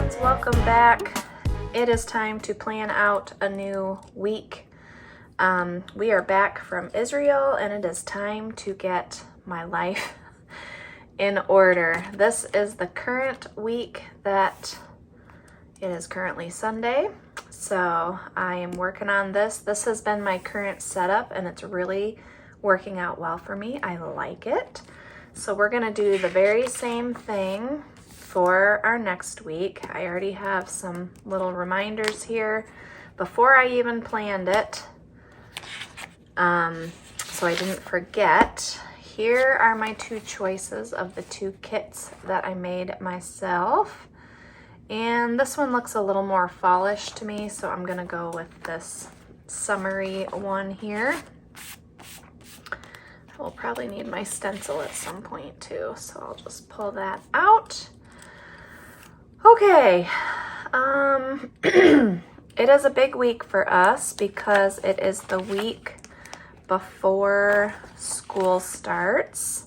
friends, welcome back. It is time to plan out a new week. We are back from Israel and it is time to get my life in order. This is the current week that it is currently Sunday. So I am working on this. This has been my current setup and it's really working out well for me. I like it. So we're gonna do the very same thing for our next week. I already have some little reminders here before I even planned it. So I didn't forget. Here are my two choices of the two kits that I made myself. And this one looks a little more fallish to me, so I'm gonna go with this summery one here. I will probably need my stencil at some point too, so I'll just pull that out. Okay, it is a big week for us because it is the week before school starts.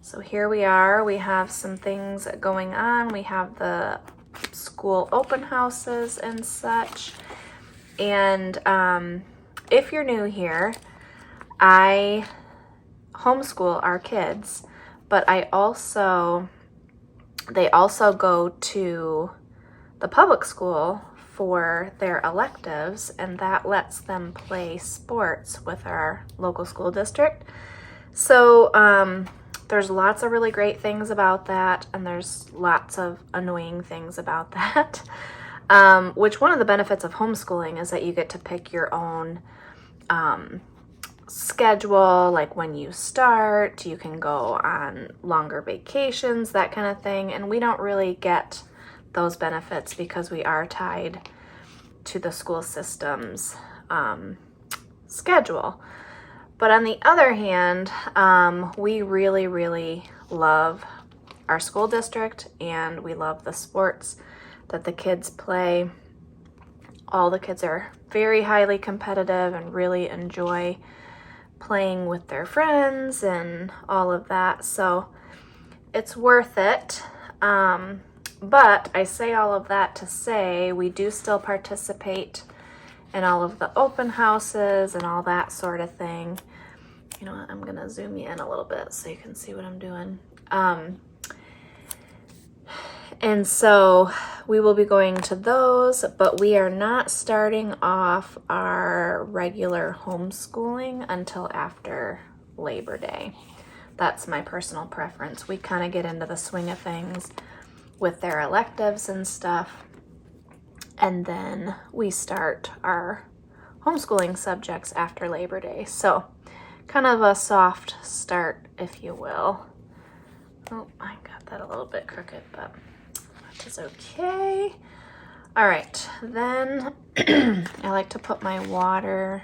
So here we are, we have some things going on. We have the school open houses and such. And if you're new here, I homeschool our kids, but they also go to the public school for their electives, and that lets them play sports with our local school district. So there's lots of really great things about that, and there's lots of annoying things about that. Which one of the benefits of homeschooling is that you get to pick your own schedule, like when you start, you can go on longer vacations, that kind of thing. And we don't really get those benefits because we are tied to the school system's schedule. But on the other hand, we really, really love our school district and we love the sports that the kids play. All the kids are very highly competitive and really enjoy playing with their friends and all of that. So it's worth it. But I say all of that to say we do still participate in all of the open houses and all that sort of thing. You know what, I'm gonna zoom you in a little bit so you can see what I'm doing. And so we will be going to those, but we are not starting off our regular homeschooling until after Labor Day. That's my personal preference. We kind of get into the swing of things with their electives and stuff, and then we start our homeschooling subjects after Labor Day. So kind of a soft start, if you will. Oh, I got that a little bit crooked, but that is okay. All right, then I like to put my water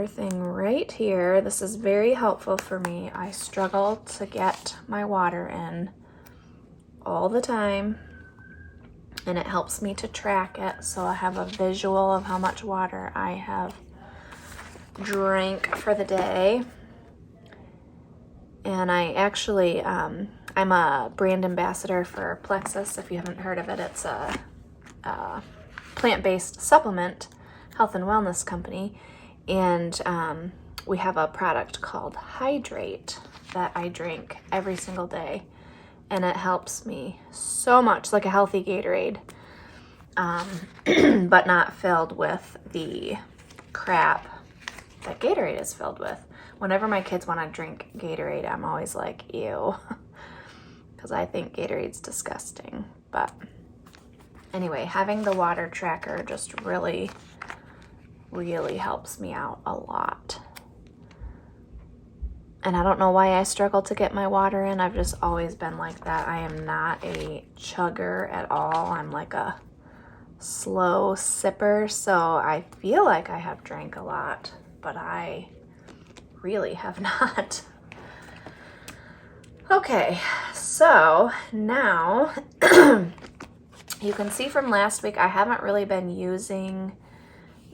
thing right here. This is very helpful for me. I struggle to get my water in all the time, and it helps me to track it so I have a visual of how much water I have drank for the day. And I actually, I'm a brand ambassador for Plexus. If you haven't heard of it, it's a plant-based supplement, health and wellness company. And we have a product called Hydrate that I drink every single day. And it helps me so much, like a healthy Gatorade, but not filled with the crap that Gatorade is filled with. Whenever my kids want to drink Gatorade, I'm always like, ew, because I think Gatorade's disgusting. But anyway, having the water tracker just really, really helps me out a lot. And I don't know why I struggle to get my water in. I've just always been like that. I am not a chugger at all. I'm like a slow sipper, so I feel like I have drank a lot, but I really have not. Okay, so now you can see from last week I haven't really been using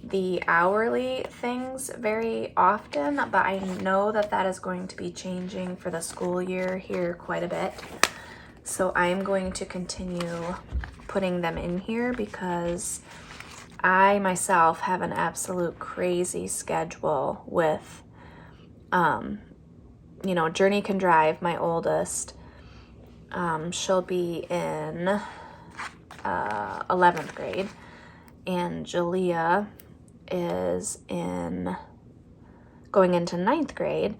the hourly things very often, but I know that that is going to be changing for the school year here quite a bit. So I'm going to continue putting them in here because I myself have an absolute crazy schedule with, you know, Journey Can Drive, my oldest. She'll be in 11th grade, and Jalea is going into 9th grade,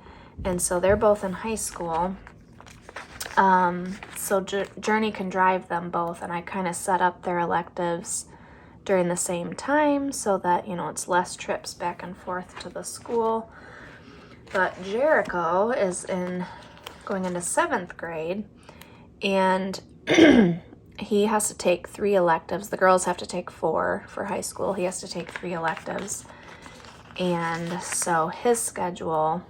and so they're both in high school. So Journey can drive them both, and I kind of set up their electives during the same time so that, you know, it's less trips back and forth to the school. But Jericho is going into 7th grade, and he has to take 3 electives. The girls have to take 4 for high school. He has to take 3 electives. And so his schedule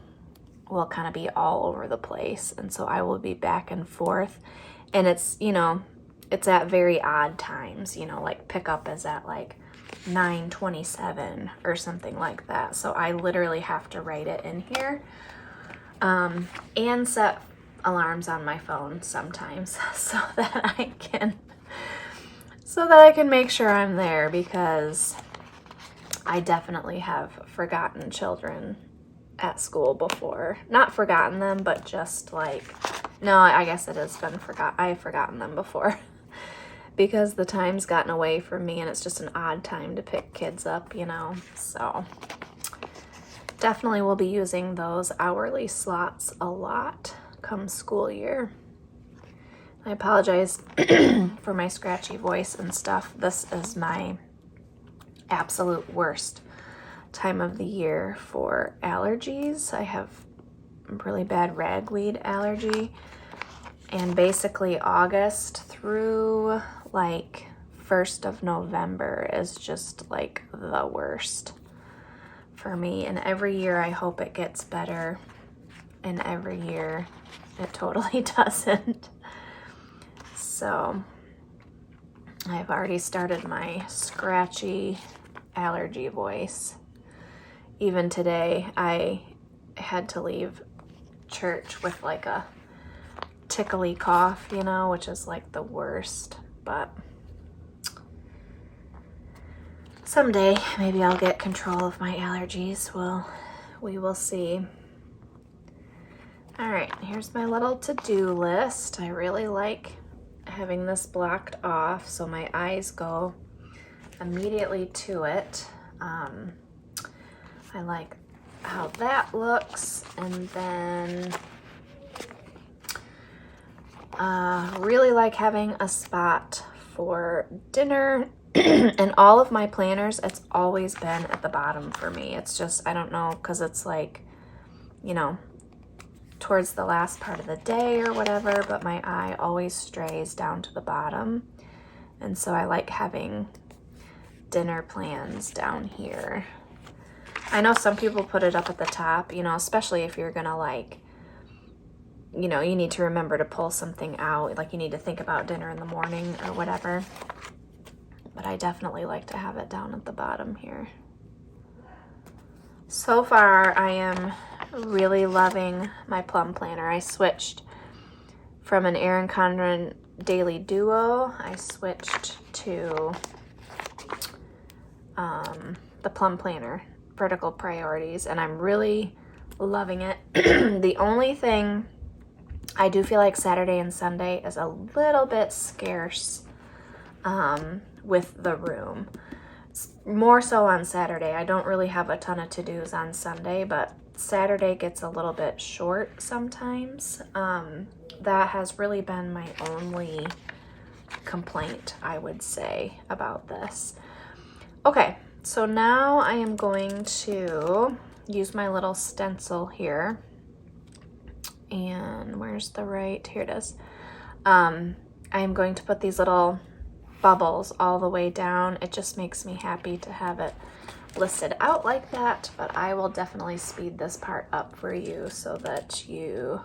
will kind of be all over the place. And so I will be back and forth. And it's, you know, it's at very odd times, you know, like pickup is at like 9:27 or something like that. So I literally have to write it in here, and set alarms on my phone sometimes so that I can make sure I'm there, because I definitely have forgotten children at school before. Not forgotten them, but just like, no, I guess it has been I've forgotten them before because the time's gotten away from me, and it's just an odd time to pick kids up, you know. So definitely will be using those hourly slots a lot come school year. I apologize for my scratchy voice and stuff. This is my absolute worst time of the year for allergies. I have really bad ragweed allergy, and basically August through like 1st of November is just like the worst for me. And every year I hope it gets better, and every year it totally doesn't. So I've already started my scratchy allergy voice. Even today, I had to leave church with like a tickly cough, you know, which is like the worst. But someday, maybe I'll get control of my allergies. We will see. All right, here's my little to-do list. I really like having this blocked off so my eyes go immediately to it. I like how that looks, and then really like having a spot for dinner. And all of my planners, it's always been at the bottom for me. It's just, I don't know, because it's like, you know, towards the last part of the day or whatever, but my eye always strays down to the bottom. And so I like having dinner plans down here. I know some people put it up at the top, you know, especially if you're gonna like, you know, you need to remember to pull something out, like you need to think about dinner in the morning or whatever. But I definitely like to have it down at the bottom here. So far, I am really loving my plum planner. I switched from an Erin Condren Daily Duo. I switched to the plum planner, Vertical Priorities, and I'm really loving it. The only thing, I do feel like Saturday and Sunday is a little bit scarce with the room. More so on Saturday. I don't really have a ton of to-dos on Sunday, but Saturday gets a little bit short sometimes. That has really been my only complaint, I would say, about this. Okay, so now I am going to use my little stencil here. And where's the right? Here it is. I am going to put these little bubbles all the way down. It just makes me happy to have it listed out like that, but I will definitely speed this part up for you so that you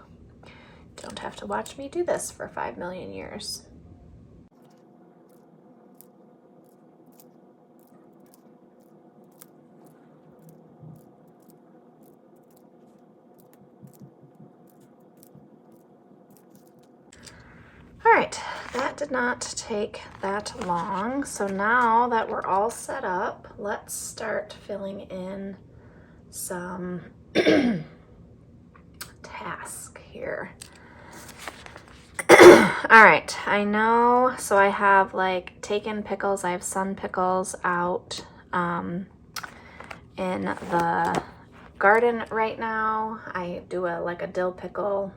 don't have to watch me do this for 5 million years. All right, that did not take that long. So now that we're all set up, let's start filling in some task here. All right, I know, so I have like taken pickles, I have sun pickles out in the garden right now. I do like a dill pickle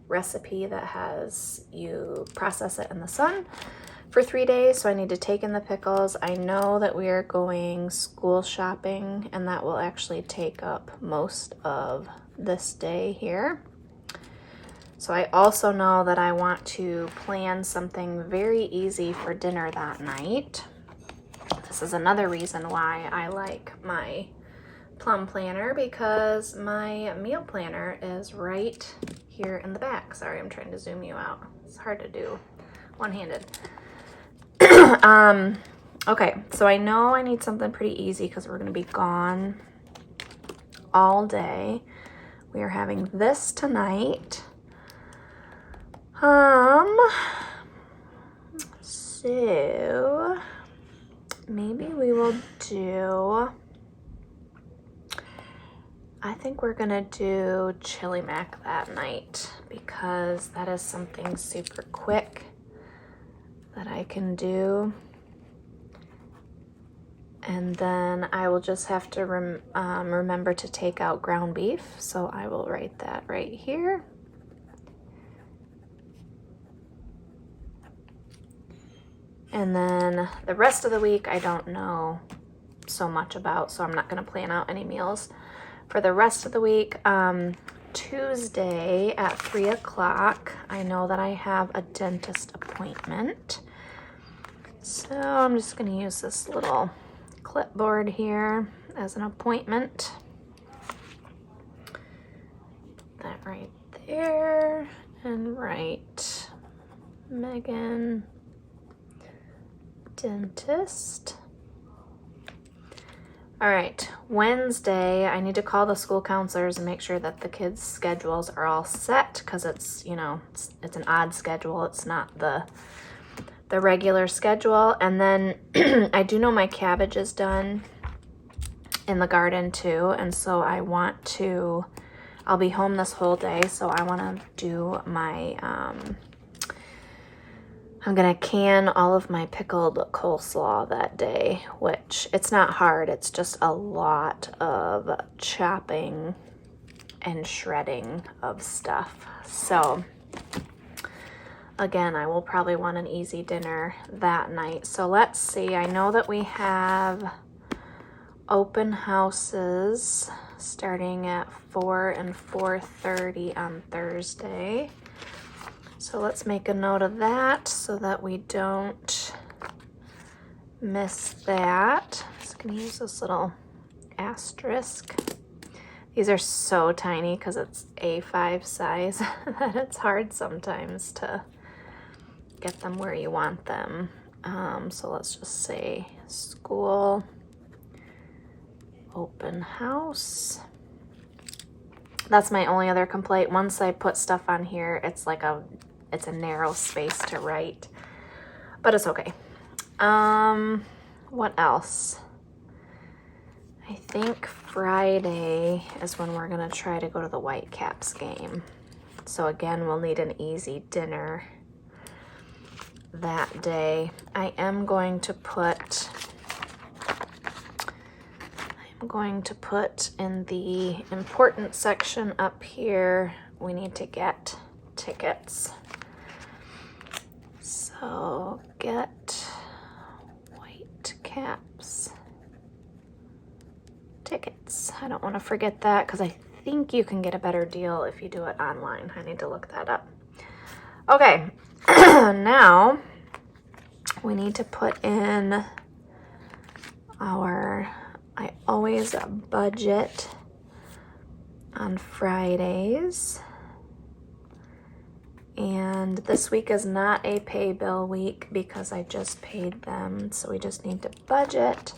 recipe that has you process it in the sun for 3 days, so I need to take in the pickles. I know that we are going school shopping, and that will actually take up most of this day here. So I also know that I want to plan something very easy for dinner that night. This is another reason why I like my plum planner, because my meal planner is right here in the back. Sorry, I'm trying to zoom you out. It's hard to do one-handed. Okay, so I know I need something pretty easy because we're going to be gone all day. We are having this tonight. So maybe we will do, I think we're gonna do chili mac that night because that is something super quick that I can do. And then I will just have to remember to take out ground beef. So I will write that right here. And then the rest of the week, I don't know so much about, so I'm not gonna plan out any meals for the rest of the week. Tuesday at 3 o'clock, I know that I have a dentist appointment. So I'm just gonna use this little clipboard here as an appointment. That right there, and write Megan, dentist. All right, Wednesday, I need to call the school counselors and make sure that the kids' schedules are all set, because it's, you know, it's an odd schedule. It's not the regular schedule. And then I do know my cabbage is done in the garden too, and so I'll be home this whole day, so I want to do my I'm gonna can all of my pickled coleslaw that day, which it's not hard, it's just a lot of chopping and shredding of stuff. So again, I will probably want an easy dinner that night. So let's see, I know that we have open houses starting at 4 and 4:30 on Thursday. So let's make a note of that so that we don't miss that. I'm just gonna use this little asterisk. These are so tiny because it's A5 size that it's hard sometimes to get them where you want them. So let's just say school open house. That's my only other complaint. Once I put stuff on here, it's a narrow space to write, but it's okay. What else? I think Friday is when we're gonna try to go to the Whitecaps game. So again, we'll need an easy dinner that day. I am going to put in the important section up here, we need to get tickets. So get Whitecaps tickets. I don't want to forget that because I think you can get a better deal if you do it online. I need to look that up. Okay, now we need to put in I always budget on Fridays. And this week is not a pay bill week because I just paid them, so we just need to budget.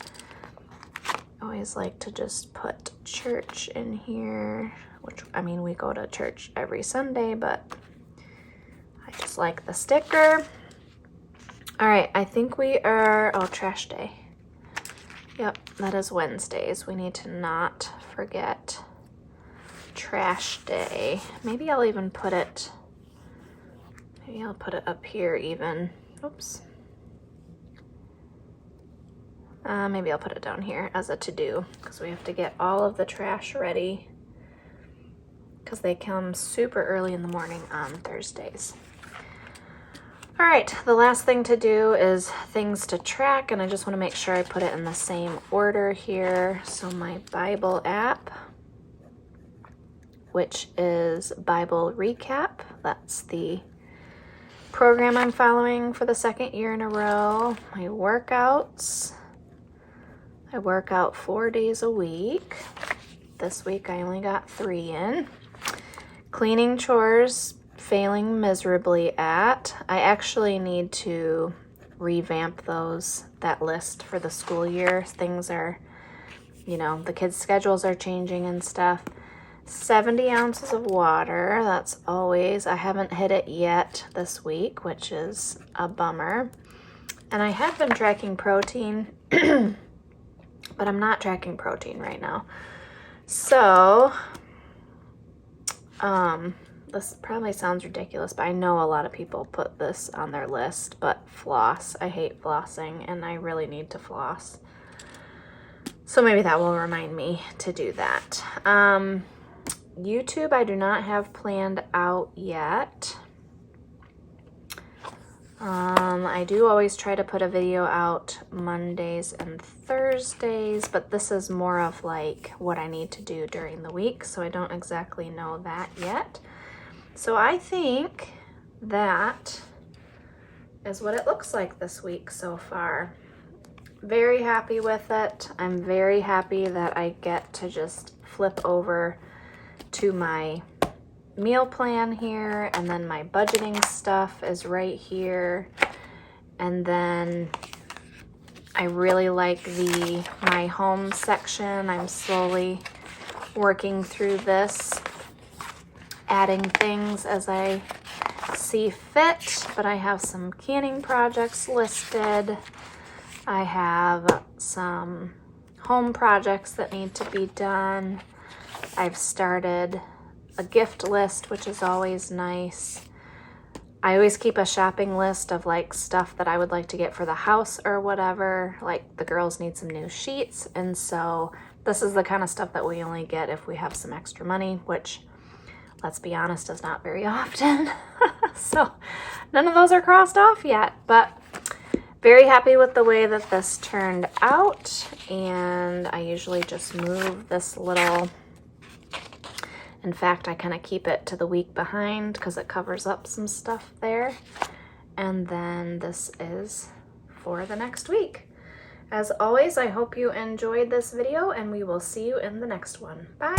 I always like to just put church in here, which, I mean, we go to church every Sunday, but I just like the sticker. All right, I think we are, oh, trash day. Yep, that is Wednesdays. We need to not forget trash day. Maybe I'll even put it, maybe I'll put it up here even. Oops. Maybe I'll put it down here as a to-do because we have to get all of the trash ready because they come super early in the morning on Thursdays. All right, the last thing to do is things to track, and I just want to make sure I put it in the same order here. So my Bible app, which is Bible Recap, that's the program I'm following for the second year in a row. My workouts, I work out 4 days a week. This week I only got 3 in. Cleaning chores, failing miserably at. I actually need to revamp that list for the school year. Things are, you know, the kids' schedules are changing and stuff. 70 ounces of water, that's always, I haven't hit it yet this week, which is a bummer. And I have been tracking protein, but I'm not tracking protein right now. So, this probably sounds ridiculous, but I know a lot of people put this on their list, but floss. I hate flossing, and I really need to floss. So maybe that will remind me to do that. YouTube, I do not have planned out yet. I do always try to put a video out Mondays and Thursdays, but this is more of like what I need to do during the week, so I don't exactly know that yet. So I think that is what it looks like this week so far. Very happy with it. I'm very happy that I get to just flip over to my meal plan here, and then my budgeting stuff is right here. And then I really like my home section. I'm slowly working through this, adding things as I see fit, but I have some canning projects listed. I have some home projects that need to be done. I've started a gift list, which is always nice. I always keep a shopping list of like stuff that I would like to get for the house or whatever. Like the girls need some new sheets, and so this is the kind of stuff that we only get if we have some extra money, which, let's be honest, is not very often. So none of those are crossed off yet, but very happy with the way that this turned out. And I usually just move this little, in fact, I kind of keep it to the week behind because it covers up some stuff there. And then this is for the next week. As always, I hope you enjoyed this video, and we will see you in the next one. Bye!